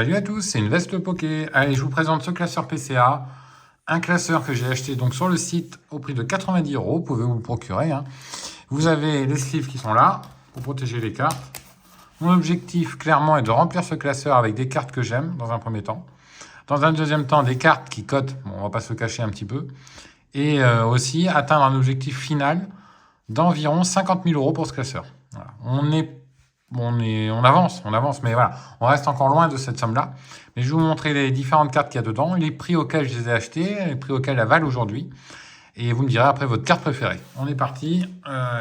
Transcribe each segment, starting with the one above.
Salut à tous, c'est une veste Poké. Allez, je vous présente ce classeur PCA. Un classeur que j'ai acheté donc sur le site au prix de 90 €. Vous pouvez vous le procurer. Vous avez les sleeves qui sont là pour protéger les cartes. Mon objectif, clairement, est de remplir ce classeur avec des cartes que j'aime, dans un premier temps. Dans un deuxième temps, des cartes qui cotent. Bon, on va pas se cacher un petit peu. Et aussi atteindre un objectif final d'environ 50 000 € pour ce classeur. Voilà. On avance, mais voilà, on reste encore loin de cette somme-là. Mais je vais vous montrer les différentes cartes qu'il y a dedans, les prix auxquels je les ai achetées, les prix auxquels elles valent aujourd'hui. Et vous me direz après votre carte préférée. On est parti.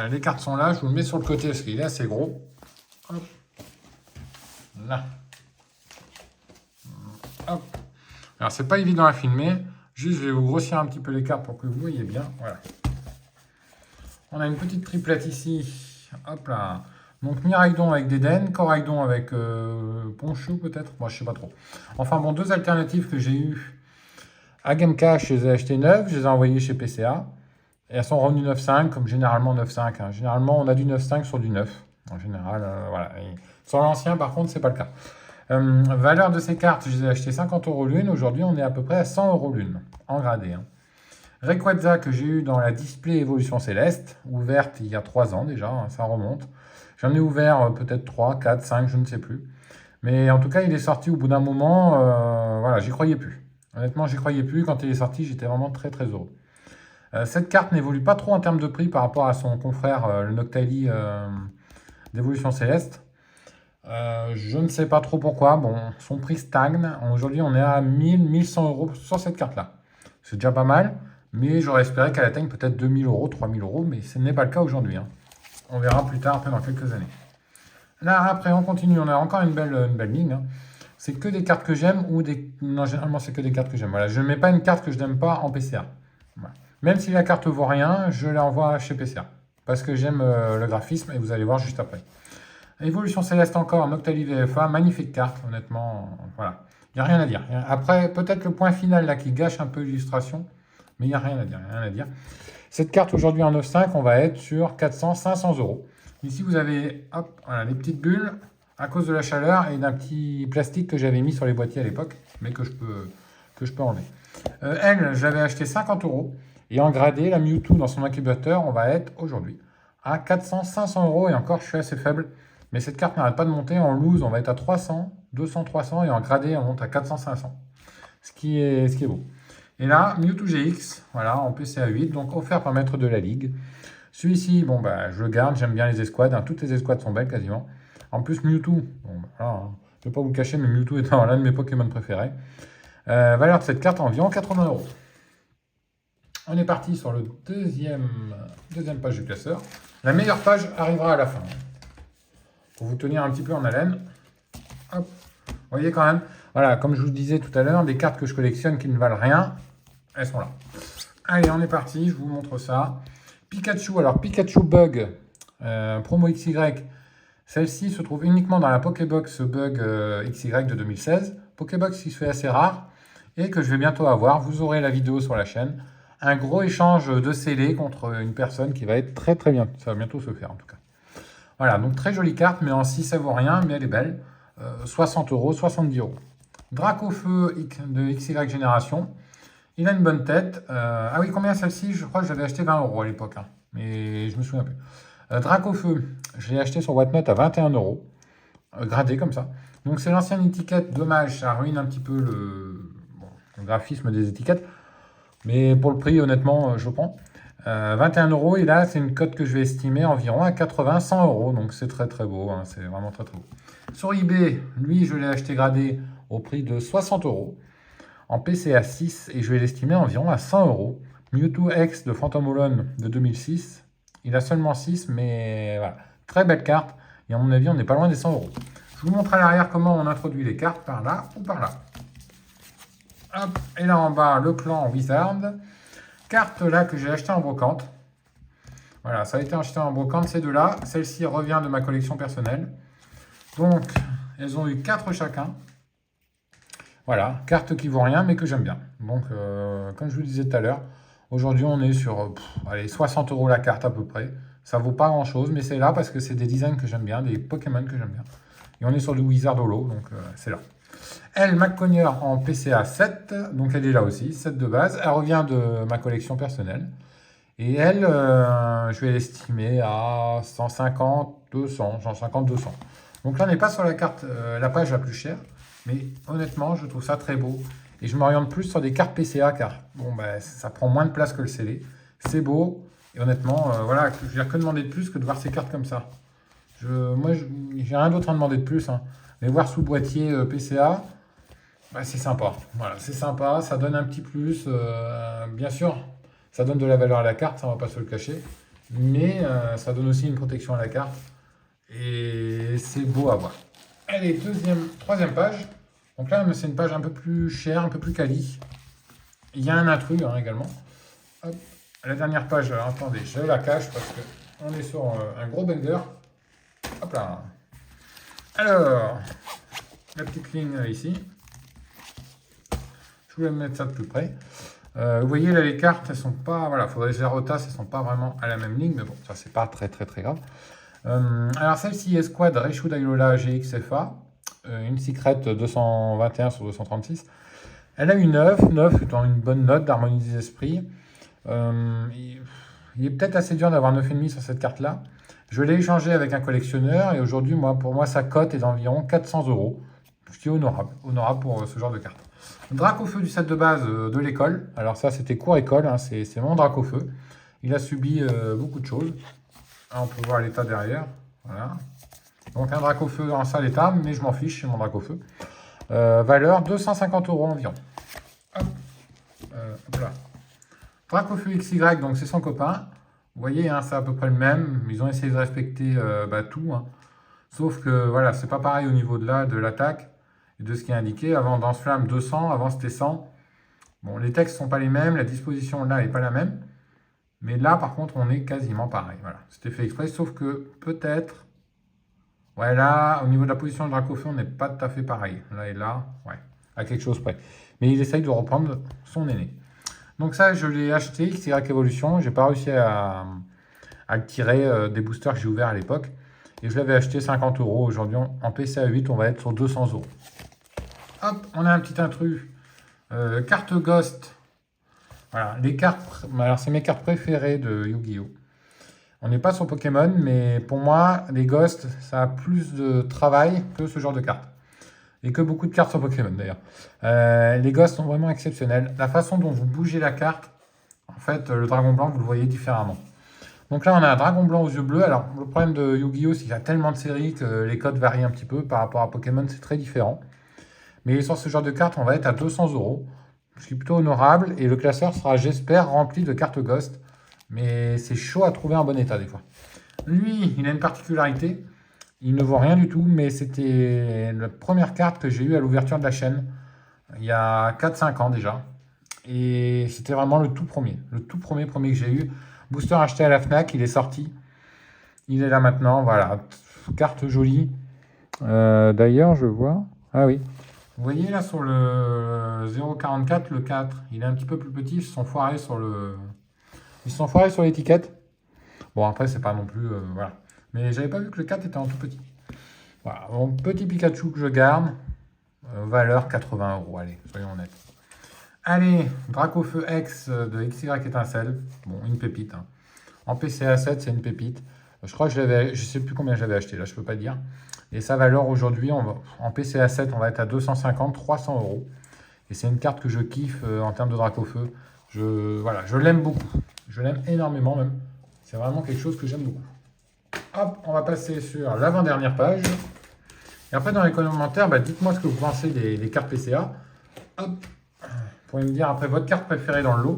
Les cartes sont là. Je vous le mets sur le côté parce qu'il est assez gros. Hop. Là. Hop. Alors, c'est pas évident à filmer. Juste, je vais vous grossir un petit peu les cartes pour que vous voyez bien. Voilà. On a une petite triplette ici. Hop là. Donc Miraidon avec Dédenne, Coraidon avec Poncho peut-être, moi je sais pas trop. Enfin bon, deux alternatives que j'ai eues à Gamecash, je les ai achetées neuves, je les ai envoyées chez PCA. Et elles sont revenues 9,5 comme généralement 9,5. Généralement on a du 9,5 sur du 9. En général, voilà. Et sur l'ancien par contre, c'est pas le cas. Valeur de ces cartes, je les ai achetées 50 € l'une. Aujourd'hui on est à peu près à 100 € l'une, en gradé. Rayquaza que j'ai eu dans la Display Évolution Céleste, ouverte il y a 3 ans déjà, ça remonte. J'en ai ouvert peut-être 3, 4, 5, je ne sais plus. Mais en tout cas, il est sorti au bout d'un moment, voilà, j'y croyais plus. Honnêtement, j'y croyais plus. Quand il est sorti, j'étais vraiment très très heureux. Cette carte n'évolue pas trop en termes de prix par rapport à son confrère, le Noctali d'Évolution Céleste. Je ne sais pas trop pourquoi. Bon, son prix stagne. Aujourd'hui, on est à 1100 € sur cette carte-là. C'est déjà pas mal. Mais j'aurais espéré qu'elle atteigne peut-être 2000 €, 3000 €, mais ce n'est pas le cas aujourd'hui. On verra plus tard, après dans quelques années. Là, après, on continue. On a encore une belle ligne. C'est que des cartes que j'aime ou des... Non, généralement, c'est que des cartes que j'aime. Voilà, je ne mets pas une carte que je n'aime pas en PCA. Voilà. Même si la carte vaut rien, je l'envoie chez PCA. Parce que j'aime le graphisme et vous allez voir juste après. Évolution Céleste encore, Noctali VFA. Magnifique carte, honnêtement. Voilà. Il n'y a rien à dire. Après, peut-être le point final là qui gâche un peu l'illustration. Mais il n'y a rien à dire, Cette carte aujourd'hui en 9,5, on va être sur 400, 500 €. Ici, vous avez hop, voilà, les petites bulles à cause de la chaleur et d'un petit plastique que j'avais mis sur les boîtiers à l'époque, mais que je peux enlever. Elle, j'avais acheté 50 €. Et en gradé, la Mewtwo dans son incubateur, on va être aujourd'hui à 400, 500 €. Et encore, je suis assez faible. Mais cette carte n'arrête pas de monter. En loose, on va être à 300, 200, 300. Et en gradé, on monte à 400, 500. Ce qui est beau. Et là, Mewtwo GX, voilà, en PCA 8, donc offert par maître de la ligue. Celui-ci, bon, bah, je le garde, j'aime bien les escouades, toutes les escouades sont belles quasiment. En plus, Mewtwo, bon, voilà, je ne vais pas vous le cacher, mais Mewtwo est l'un de mes Pokémon préférés. Valeur de cette carte, environ 80 €. On est parti sur le deuxième page du classeur. La meilleure page arrivera à la fin. Pour vous tenir un petit peu en haleine. Hop, vous voyez quand même. Voilà, comme je vous disais tout à l'heure, des cartes que je collectionne qui ne valent rien, elles sont là. Allez, on est parti, je vous montre ça. Pikachu, alors Pikachu Bug, promo XY, celle-ci se trouve uniquement dans la Pokébox Bug XY de 2016. Pokébox qui se fait assez rare et que je vais bientôt avoir. Vous aurez la vidéo sur la chaîne. Un gros échange de scellés contre une personne qui va être très très bien. Ça va bientôt se faire en tout cas. Voilà, donc très jolie carte, mais en 6 ça vaut rien, mais elle est belle. 60 €, 70 €. Dracofeu de XY Génération. Il a une bonne tête. Ah oui, combien celle-ci? Je crois que j'avais acheté 20 € à l'époque. Mais je me souviens plus. Dracofeu, je l'ai acheté sur Whatnot à 21 €. Gradé comme ça. Donc c'est l'ancienne étiquette. Dommage, ça ruine un petit peu le graphisme des étiquettes. Mais pour le prix, honnêtement, je prends. 21 €. Et là, c'est une cote que je vais estimer environ à 80, 100 €. Donc c'est très très beau. C'est vraiment très très beau. Sur eBay, lui, je l'ai acheté gradé au prix de 60 € en PCA 6 et je vais l'estimer environ à 100 €. Mewtwo X de Phantom Holon de 2006. Il a seulement 6, mais voilà. Très belle carte. Et à mon avis, on n'est pas loin des 100 €. Je vous montre à l'arrière comment on introduit les cartes, par là ou par là. Hop, et là en bas, le clan Wizard. Carte là que j'ai acheté en brocante. Voilà, ça a été acheté en brocante, ces deux-là. Celle-ci revient de ma collection personnelle. Donc, elles ont eu 4 chacun. Voilà, carte qui vaut rien, mais que j'aime bien. Donc, comme je vous le disais tout à l'heure, aujourd'hui, on est sur allez, 60 € la carte à peu près. Ça vaut pas grand-chose, mais c'est là parce que c'est des designs que j'aime bien, des Pokémon que j'aime bien. Et on est sur du Wizard Holo, donc c'est là. Elle, McConnier en PCA 7, donc elle est là aussi, 7 de base. Elle revient de ma collection personnelle. Et elle, je vais l'estimer à 150, 200, 150, 200. Donc là, on n'est pas sur la carte, la page la plus chère. Mais honnêtement, je trouve ça très beau. Et je m'oriente plus sur des cartes PCA car bon, bah, ça prend moins de place que le CD. C'est beau. Et honnêtement, voilà, je n'ai que demander de plus que de voir ces cartes comme ça. Moi, j'ai rien d'autre à demander de plus. Hein. Mais voir sous boîtier PCA, bah, c'est sympa. Voilà, c'est sympa. Ça donne un petit plus. Bien sûr, ça donne de la valeur à la carte, ça on va pas se le cacher. Mais ça donne aussi une protection à la carte. Et c'est beau à voir. Allez, troisième page. Donc là, c'est une page un peu plus chère, un peu plus quali. Il y a un intrus hein, également. Hop. La dernière page, alors, attendez, je la cache parce qu'on est sur un gros banger. Hop là. Alors, la petite ligne ici. Je voulais mettre ça de plus près. Vous voyez là, les cartes, elles sont pas... Voilà, il faudrait que je les retasse, elles sont pas vraiment à la même ligne. Mais bon, ça, c'est pas très grave. Alors, celle-ci, Esquad Reshoot Aylola GXFA. Une Secret 221 sur 236. Elle a une 9 étant une bonne note d'harmonie des esprits. Il est peut-être assez dur d'avoir 9,5 sur cette carte-là. Je l'ai échangé avec un collectionneur et aujourd'hui, pour moi, sa cote est d'environ 400 €. Ce qui est honorable pour ce genre de carte. Dracofeu du set de base de l'école. Alors ça, c'était cours école, hein, c'est mon Dracofeu. Il a subi beaucoup de choses. Là, on peut voir l'état derrière. Voilà. Donc un Dracofeu en sale état, mais je m'en fiche, c'est mon Dracofeu. Valeur 250 € environ. Hop. Hop là. Dracofeu XY, donc c'est son copain. Vous voyez, hein, c'est à peu près le même. Ils ont essayé de respecter tout. Hein. Sauf que voilà, c'est pas pareil au niveau de l'attaque et de ce qui est indiqué. Avant, dans ce flamme 200, avant c'était 100. Bon, les textes sont pas les mêmes, la disposition là n'est pas la même. Mais là, par contre, on est quasiment pareil. Voilà, c'était fait exprès, sauf que peut-être... Ouais, là, au niveau de la position de Dracofeu, on n'est pas tout à fait pareil. Là et là, ouais, à quelque chose près. Mais il essaye de reprendre son aîné. Donc ça, je l'ai acheté, XY Evolution. J'ai pas réussi à le tirer des boosters que j'ai ouverts à l'époque. Et je l'avais acheté 50 €. Aujourd'hui, en PCA 8, on va être sur 200 €. Hop, on a un petit intrus. Carte Ghost. Voilà, les cartes... Alors, c'est mes cartes préférées de Yu-Gi-Oh! On n'est pas sur Pokémon, mais pour moi, les Ghosts, ça a plus de travail que ce genre de cartes. Et que beaucoup de cartes sur Pokémon, d'ailleurs. Les Ghosts sont vraiment exceptionnels. La façon dont vous bougez la carte, en fait, le dragon blanc, vous le voyez différemment. Donc là, on a un dragon blanc aux yeux bleus. Alors, le problème de Yu-Gi-Oh! C'est qu'il y a tellement de séries que les codes varient un petit peu. Par rapport à Pokémon, c'est très différent. Mais sur ce genre de carte, on va être à 200 €. Ce qui est plutôt honorable. Et le classeur sera, j'espère, rempli de cartes Ghost. Mais c'est chaud à trouver en bon état, des fois. Lui, il a une particularité. Il ne vaut rien du tout, mais c'était la première carte que j'ai eue à l'ouverture de la chaîne. Il y a 4-5 ans déjà. Et c'était vraiment le tout premier. Le tout premier que j'ai eu. Booster acheté à la FNAC, il est sorti. Il est là maintenant, voilà. Carte jolie. D'ailleurs, je vois... Ah oui. Vous voyez là sur le 0,44, le 4, il est un petit peu plus petit. Ils se sont foirés sur l'étiquette. Bon, après, c'est pas non plus... voilà. Mais j'avais pas vu que le 4 était en tout petit. Voilà. Mon petit Pikachu que je garde. Valeur 80 €. Allez, soyons honnêtes. Allez, Dracofeu X de XY Étincelle. Bon, une pépite. Hein. En PCA 7, c'est une pépite. Je crois que je sais plus combien j'avais acheté, là, je peux pas dire. Et sa valeur aujourd'hui, en PCA 7, on va être à 250, 300 €. Et c'est une carte que je kiffe en termes de Dracofeu. Voilà, je l'aime beaucoup. Je l'aime énormément même. C'est vraiment quelque chose que j'aime beaucoup. Hop, on va passer sur l'avant-dernière page. Et après, dans les commentaires, dites-moi ce que vous pensez des cartes PCA. Hop, vous pourrez me dire après votre carte préférée dans le lot.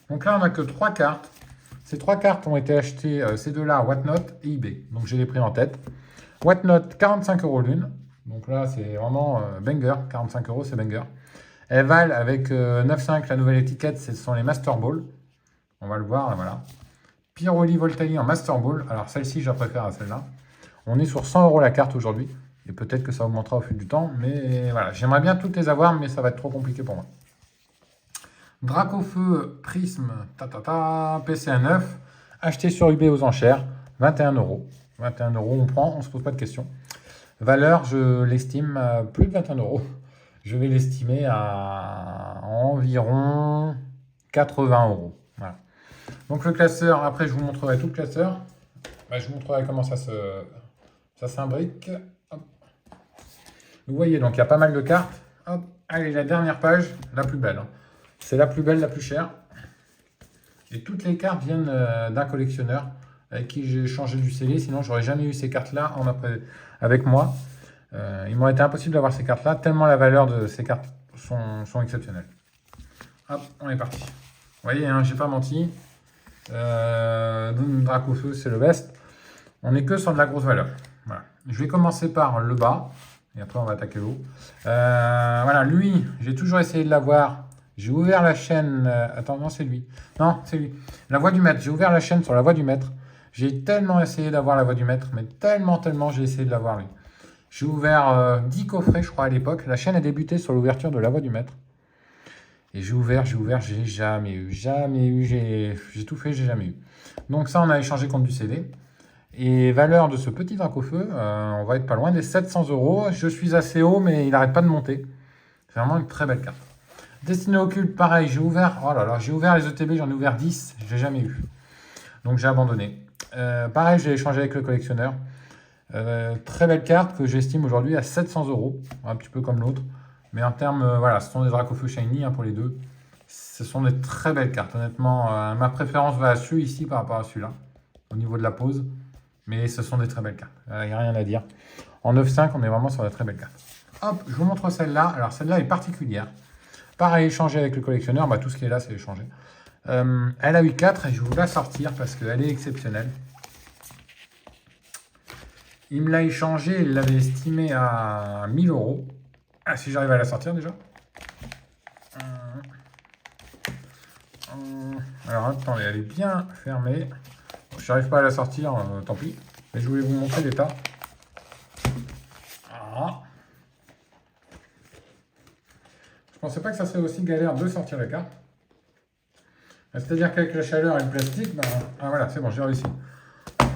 Donc là, on n'a que 3 cartes. Ces 3 cartes ont été achetées, ces deux-là, à Whatnot et eBay. Donc, j'ai les prix en tête. Whatnot, 45 € l'une. Donc là, c'est vraiment banger. 45 €, c'est banger. Elles valent avec 9,5 la nouvelle étiquette, ce sont les Master Ball. On va le voir, là, voilà. Pyroli Voltali en Master Ball. Alors, celle-ci, je la préfère à celle-là. On est sur 100 € la carte aujourd'hui. Et peut-être que ça augmentera au fil du temps. Mais voilà, j'aimerais bien toutes les avoir, mais ça va être trop compliqué pour moi. Dracofeu Prisme, PCA 9, acheté sur eBay aux enchères, 21 €. 21 €, on prend, on ne se pose pas de questions. Valeur, je l'estime à plus de 21 euros. Je vais l'estimer à environ 80 euros. Voilà. Donc le classeur, après je vous montrerai tout le classeur. Je vous montrerai comment ça s'imbrique. Hop. Vous voyez, donc il y a pas mal de cartes. Hop. Allez, la dernière page, la plus belle. C'est la plus belle, la plus chère. Et toutes les cartes viennent d'un collectionneur avec qui j'ai changé du scellé. Sinon, j'aurais jamais eu ces cartes-là avec moi. Il m'aurait été impossible d'avoir ces cartes-là, tellement la valeur de ces cartes sont exceptionnelles. Hop, on est parti. Vous voyez, hein, j'ai pas menti. Dracofeu, c'est le best. On n'est que sur de la grosse valeur. Voilà. Je vais commencer par le bas. Et après, on va attaquer le haut. Voilà, lui, j'ai toujours essayé de l'avoir. J'ai ouvert la chaîne... attends, non, c'est lui. Non, c'est lui. La Voix du Maître. J'ai ouvert la chaîne sur la Voix du Maître. J'ai tellement essayé d'avoir la Voix du Maître, mais tellement j'ai essayé de l'avoir, lui. J'ai ouvert 10 coffrets, je crois, à l'époque. La chaîne a débuté sur l'ouverture de la Voix du Maître. Et j'ai ouvert, j'ai jamais eu. J'ai tout fait, j'ai jamais eu. Donc ça, on a échangé contre du CD. Et valeur de ce petit Dracofeu, on va être pas loin des 700 euros. Je suis assez haut, mais il n'arrête pas de monter. C'est vraiment une très belle carte. Destinée occulte, pareil, j'ai ouvert. Oh là là, j'ai ouvert les ETB, j'en ai ouvert 10, je l'ai jamais eu. Donc j'ai abandonné. Pareil, j'ai échangé avec le collectionneur. Très belle carte que j'estime aujourd'hui à 700 euros, un petit peu comme l'autre. Mais en termes, voilà, ce sont des Dracofeu Shiny pour les deux. Ce sont des très belles cartes. Honnêtement, ma préférence va à celui ici par rapport à celui-là, au niveau de la pose. Mais ce sont des très belles cartes. Il n'y a rien à dire. En 9.5, on est vraiment sur de très belles cartes. Hop, je vous montre celle-là. Alors, celle-là est particulière. Pareil, échanger avec le collectionneur. Tout ce qui est là, c'est échangé. Elle a eu 4 et je vais vous la sortir parce qu'elle est exceptionnelle. Il me l'a échangé, il l'avait estimé à 1000 euros. Ah, si j'arrive à la sortir déjà. Alors, attendez, elle est bien fermée. Je n'arrive pas à la sortir, tant pis. Mais je voulais vous montrer l'état. Ah. Je pensais pas que ça serait aussi galère de sortir la carte. C'est-à-dire qu'avec la chaleur et le plastique, ah voilà, c'est bon, j'ai réussi.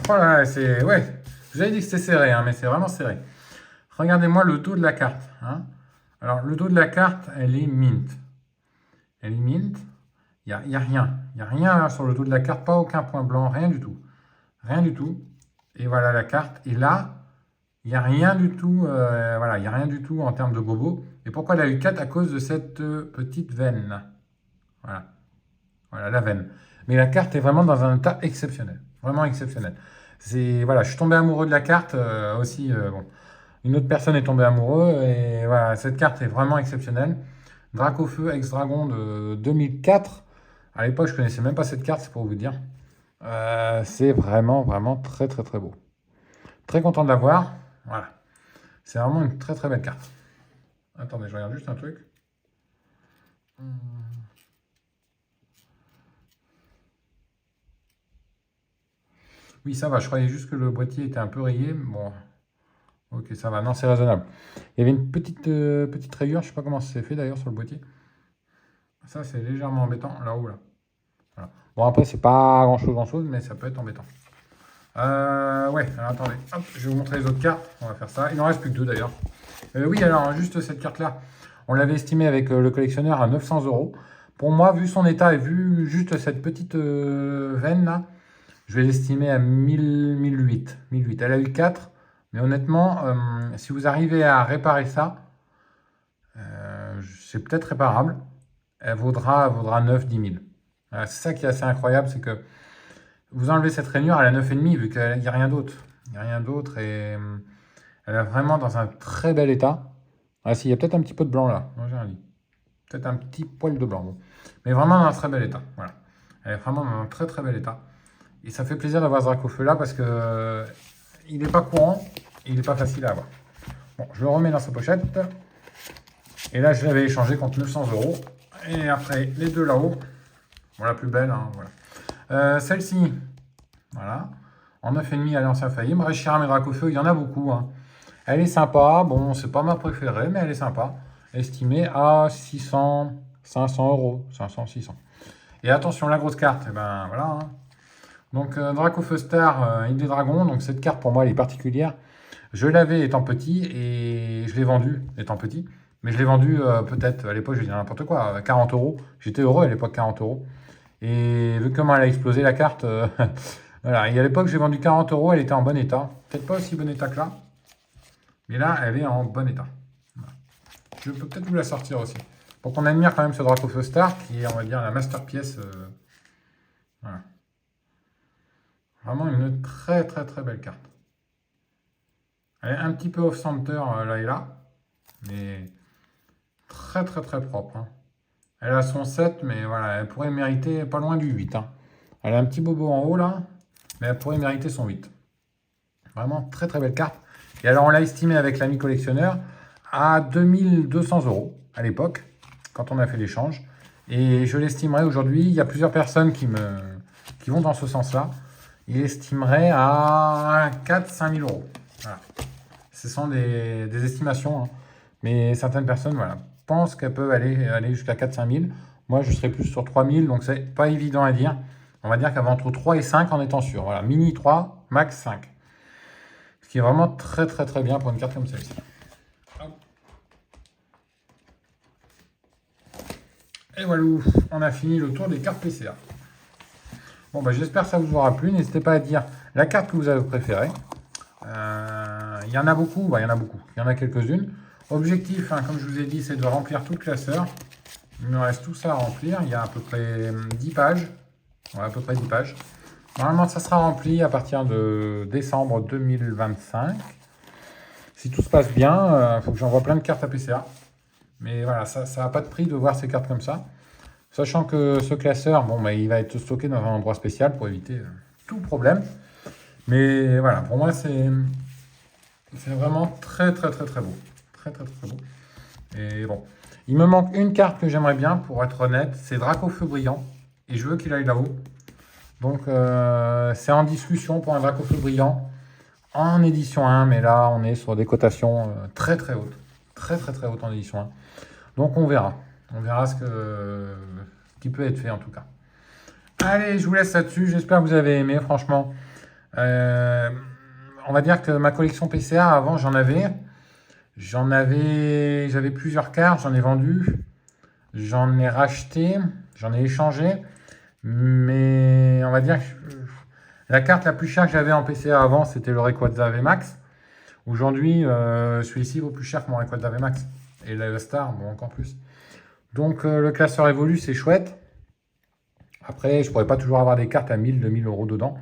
Oh là là, c'est... Ouais, j'avais dit que c'était serré, mais c'est vraiment serré. Regardez-moi le dos de la carte. Alors, le dos de la carte, elle est mint. Elle est mint. Il n'y a rien. Il n'y a rien sur le dos de la carte, pas aucun point blanc, rien du tout. Rien du tout. Et voilà la carte. Et là, il n'y a rien du tout. Voilà, il n'y a rien du tout en termes de gobo. Et pourquoi elle a eu 4? À cause de cette petite veine. Voilà. Voilà, la veine. Mais la carte est vraiment dans un état exceptionnel. Vraiment exceptionnel. Voilà, je suis tombé amoureux de la carte aussi. Bon. Une autre personne est tombée amoureux. Et voilà, cette carte est vraiment exceptionnelle. Dracofeu ex-dragon de 2004. À l'époque, je ne connaissais même pas cette carte, c'est pour vous dire. C'est vraiment très beau. Très content de l'avoir. Voilà. C'est vraiment une très belle carte. Attendez, je regarde juste un truc. Oui, ça va. Je croyais juste que le boîtier était un peu rayé. Bon, ok, ça va. Non, c'est raisonnable. Il y avait une petite rayure. Je ne sais pas comment ça s'est fait d'ailleurs sur le boîtier. Ça, c'est légèrement embêtant. Là-haut, là. Voilà. Bon, après, c'est pas grand-chose, mais ça peut être embêtant. Ouais, alors attendez. Hop, je vais vous montrer les autres cartes. On va faire ça. Il n'en reste plus que 2 d'ailleurs. Oui, alors, juste cette carte-là. On l'avait estimée avec le collectionneur à 900 euros. Pour moi, vu son état et vu juste cette petite veine-là, je vais l'estimer à 1008. Elle a eu 4. Mais honnêtement, si vous arrivez à réparer ça, c'est peut-être réparable. Elle vaudra 9-10 000. C'est ça qui est assez incroyable, c'est que vous enlevez cette rainure, elle a 9,5 vu qu'il n'y a rien d'autre. Il n'y a rien d'autre et elle est vraiment dans un très bel état. Ah si, il y a peut-être un petit peu de blanc là. Non, j'ai rien dit. Peut-être un petit poil de blanc. Bon. Mais vraiment dans un très bel état. Voilà. Elle est vraiment dans un très bel état. Et ça fait plaisir d'avoir ce Dracofeu là parce que il n'est pas courant et il n'est pas facile à avoir. Bon, je le remets dans sa pochette. Et là, je l'avais échangé contre 900 euros. Et après, les deux là-haut. Bon, la plus belle, voilà. Celle-ci, voilà. En 9,5 à l'ancien failli. Reshiram et Dracofeu, il y en a beaucoup. Elle est sympa. Bon, c'est pas ma préférée, mais elle est sympa. Estimée à 600, 500 euros. 500, 600. Et attention, la grosse carte, voilà. Donc, Dracofeu Star, Île des Dragons. Donc, cette carte, pour moi, elle est particulière. Je l'avais étant petit et je l'ai vendu étant petit. Mais je l'ai vendu peut-être, à l'époque, je vais dire n'importe quoi, 40 euros. J'étais heureux à l'époque, 40 euros. Et vu comment elle a explosé la carte, voilà. Et à l'époque, j'ai vendu 40 euros, elle était en bon état. Peut-être pas aussi bon état que là, mais là, elle est en bon état. Voilà. Je peux peut-être vous la sortir aussi. Pour qu'on admire quand même ce Dracofeu Star, qui est, on va dire, la masterpiece. Voilà. Vraiment une très très très belle carte. Elle est un petit peu off-center là et là, mais très très très propre. Hein. Elle a son 7, mais voilà, elle pourrait mériter pas loin du 8. Hein. Elle a un petit bobo en haut là, mais elle pourrait mériter son 8. Vraiment très très belle carte. Et alors on l'a estimée avec l'ami collectionneur à 2200 euros à l'époque, quand on a fait l'échange. Et je l'estimerai aujourd'hui, il y a plusieurs personnes qui vont dans ce sens-là. Il estimerait à 4-5 000 euros. Voilà. Ce sont des estimations, hein. Mais certaines personnes voilà, pensent qu'elles peuvent aller jusqu'à 4-5 000. Moi, je serais plus sur 3 000, donc c'est pas évident à dire. On va dire qu'elle va entre 3 et 5 en étant sûr. Voilà, mini 3, max 5. Ce qui est vraiment très très très bien pour une carte comme celle-ci. Et voilà, on a fini le tour des cartes PCA. Bon, bah, j'espère que ça vous aura plu. N'hésitez pas à dire la carte que vous avez préférée. Il y en a beaucoup, bah, il y en a beaucoup. Il y en a quelques-unes. Objectif, hein, comme je vous ai dit, c'est de remplir tout le classeur. Il me reste tout ça à remplir. Il y a à peu près 10 pages. Ouais, à peu près 10 pages. Normalement, ça sera rempli à partir de décembre 2025. Si tout se passe bien, il faut que j'envoie plein de cartes à PCA. Mais voilà, ça n'a pas de prix de voir ces cartes comme ça. Sachant que ce classeur, bon, bah, il va être stocké dans un endroit spécial pour éviter tout problème. Mais voilà, pour moi, c'est vraiment très, très, très, très beau. Très, très, très beau. Et bon, il me manque une carte que j'aimerais bien, pour être honnête. C'est Dracofeu Brillant. Et je veux qu'il aille là-haut. Donc, c'est en discussion pour un Dracofeu Brillant en édition 1. Mais là, on est sur des cotations très, très hautes. Très, très, très hautes en édition 1. Donc, on verra. On verra ce qui peut être fait, en tout cas. Allez, je vous laisse là-dessus. J'espère que vous avez aimé, franchement. On va dire que ma collection PCA, avant, j'avais plusieurs cartes, j'en ai vendu, j'en ai racheté, j'en ai échangé, mais on va dire que la carte la plus chère que j'avais en PCA avant, c'était le Rayquaza VMAX. Aujourd'hui, celui-ci vaut plus cher que mon Rayquaza VMAX. Et la Star, bon, encore plus. Donc, le classeur évolue, c'est chouette. Après, je pourrais pas toujours avoir des cartes à 1000, 2000 euros dedans.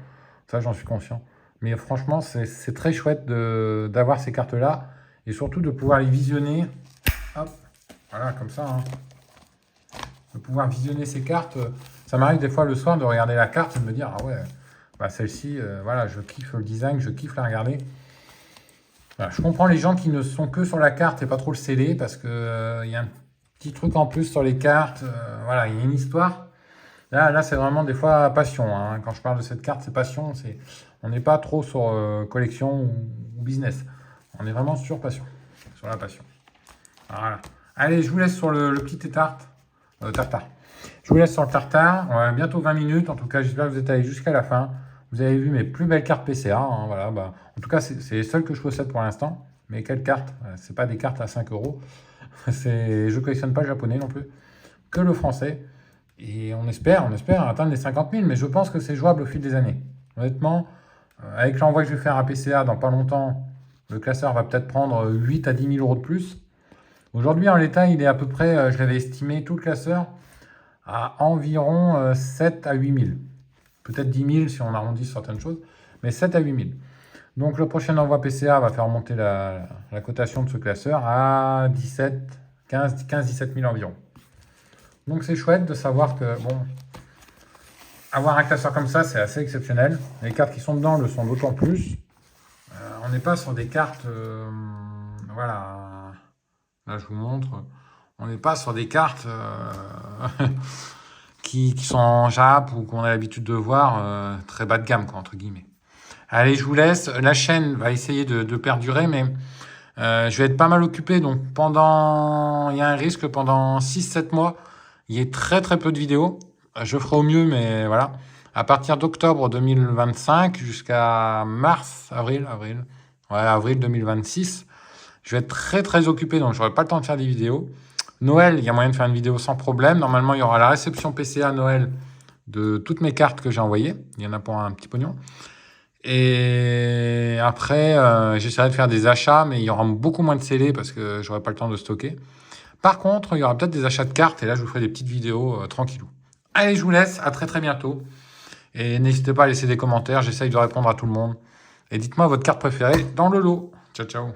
Ça, j'en suis conscient. Mais franchement, c'est très chouette d'avoir ces cartes-là. Et surtout de pouvoir les visionner. Hop, voilà, comme ça. Hein. De pouvoir visionner ces cartes. Ça m'arrive des fois le soir de regarder la carte et de me dire, ah ouais, bah celle-ci, voilà, je kiffe le design, je kiffe la regarder. Voilà, je comprends les gens qui ne sont que sur la carte et pas trop le sceller, parce que y a un petit truc en plus sur les cartes. Voilà, il y a une histoire. Là c'est vraiment des fois passion. Hein. Quand je parle de cette carte, c'est passion. On n'est pas trop sur collection ou business. On est vraiment sur passion. Sur la passion. Voilà. Allez, je vous laisse sur le petit tartare. Je vous laisse sur le tartare. On va bientôt 20 minutes. En tout cas, j'espère que vous êtes allés jusqu'à la fin. Vous avez vu mes plus belles cartes PCA. Hein, voilà, bah, en tout cas, c'est les seules que je possède pour l'instant. Mais quelles cartes? C'est pas des cartes à 5 euros. Je ne collectionne pas le japonais non plus. Que le français. Et on espère atteindre les 50 000. Mais je pense que c'est jouable au fil des années. Honnêtement, avec l'envoi que je vais faire à PCA dans pas longtemps, le classeur va peut-être prendre 8 à 10 000 euros de plus. Aujourd'hui, en l'état, il est à peu près, je l'avais estimé, tout le classeur, à environ 7 à 8 000. Peut-être 10 000 si on arrondit certaines choses, mais 7 à 8 000. Donc le prochain envoi PCA va faire monter la cotation de ce classeur à 15-17 000 environ. Donc c'est chouette de savoir que, bon, avoir un classeur comme ça, c'est assez exceptionnel. Les cartes qui sont dedans le sont d'autant plus. On n'est pas sur des cartes, voilà, là je vous montre, on n'est pas sur des cartes qui sont en Jap ou qu'on a l'habitude de voir très bas de gamme, quoi, entre guillemets. Allez, je vous laisse. La chaîne va essayer de perdurer, mais je vais être pas mal occupé. Donc, il y a un risque pendant 6-7 mois, il y ait très très peu de vidéos. Je ferai au mieux, mais voilà. À partir d'octobre 2025 jusqu'à avril, Ouais, avril 2026. Je vais être très très occupé, donc je n'aurai pas le temps de faire des vidéos. Noël, il y a moyen de faire une vidéo sans problème. Normalement, il y aura la réception PCA Noël de toutes mes cartes que j'ai envoyées. Il y en a pour un petit pognon. Et après, j'essaierai de faire des achats, mais il y aura beaucoup moins de scellés parce que j'aurai pas le temps de stocker. Par contre, il y aura peut-être des achats de cartes et là, je vous ferai des petites vidéos tranquillou. Allez, je vous laisse. À très très bientôt. Et n'hésitez pas à laisser des commentaires. J'essaye de répondre à tout le monde. Et dites-moi votre carte préférée dans le lot. Ciao, ciao.